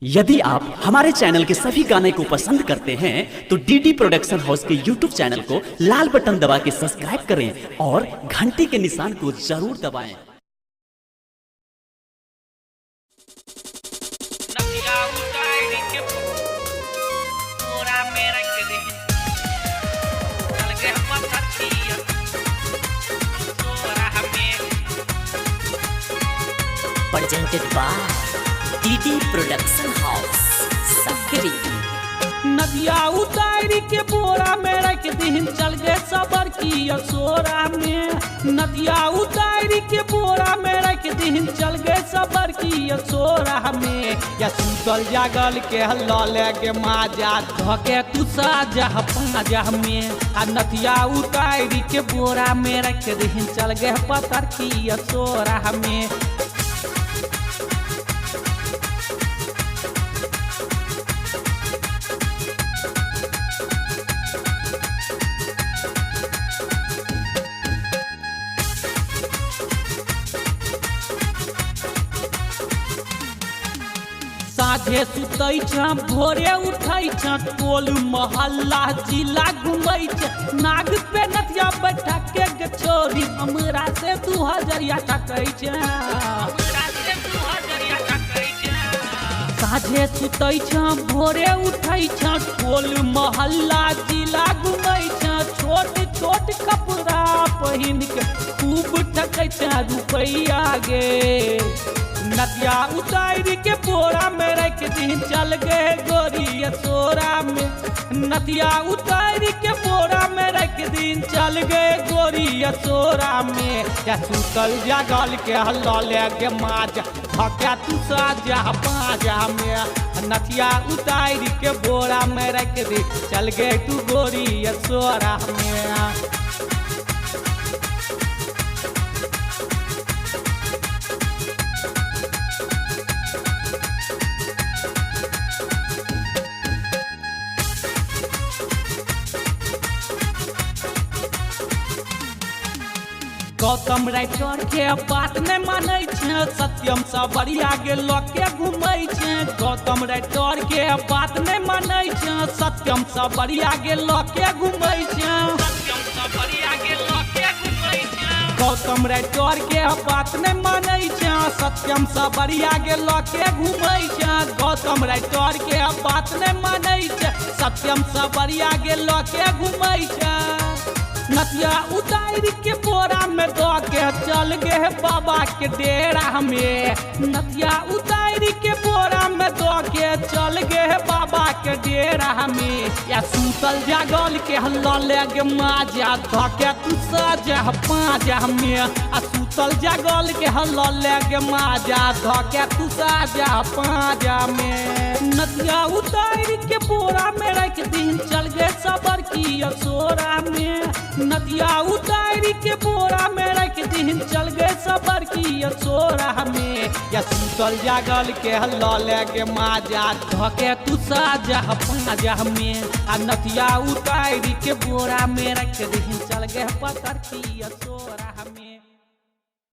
यदि आप हमारे चैनल के सभी गाने को पसंद करते हैं तो डीडी प्रोडक्शन हाउस के यूट्यूब चैनल को लाल बटन दबा के सब्सक्राइब करें और घंटी के निशान को जरूर दबाएं। presented by DD Production House, Sakri। नदिया उतारी के बोरा में रख दिन चल गए सबर की असोरा में। नदिया उतारी के बोरा में रख दिन चल गए सबर की असोरा में। या सुतल जागल के हल्ला लेके माजा धके तू साजा पाजा में। आ नदिया उतारी के बोरा में रख दिन चल गए पत्थर की असोरा में। साझे सुतै छ भोरे उठै छ टोल मोहल्ला जिला घुमै छ। नाग पे नथिया बैठा के छोरी हमरा से 2000 टकै छ। साझे सुतै छ भोरे उठै छ टोल मोहल्ला जिला घुमै छ। छोट छोट कपड़ा पहिन के खूब ठकै छ रुपैया गे। नदिया उतारी के बोरा में रख दिन चल गए गोरी असोरा में। नदिया उतारी के बोरा में रख दिन चल गए गोरी असोरा में। या सुतल जागल के हल्ला लेके माजा धक्या तू साजा पाजा में। नदिया उतारी के बोरा में रख दिन चल गए तू गोरी असोरा में। गौतम राइटर के बात नहीं मानै छै सत्यम सबरिया के लोके घुमै छै। गौतम राइटर के बात नहीं मानै छै सत्यम सबरिया के लोके घुमै छै। गौतम राइटर के बात नहीं मानै छै सत्यम सबरिया के लोके घुमै छै। गौतम राइटर के बात नहीं मानै छै सत्यम सबरिया के लोके घुमै छै। नदिया उतारी के बोरा में दो के चल गए बाबा के डेरा में। नदिया उतारी के बोरा में दो के चल गए बाबा के डेरा में। या सुतल जागल के हल्ला लेके माजा धके तू साजा पाजा में। आ सुतल जागल के हल्ला लेके माजा धके तू साजा पाजा में। नदिया उतारी के बोरा में रख दिन चल गए सबर की असोरा में। नदिया उतारी के बोरा में रख दिन चल गए सबर की असोरा में। या सुतल जागल के हल्ला लेके माजा धके तू साजा पाजा में। आ नदिया उतारी के बोरा में रख दिन चल गए पत्थर की असोरा में।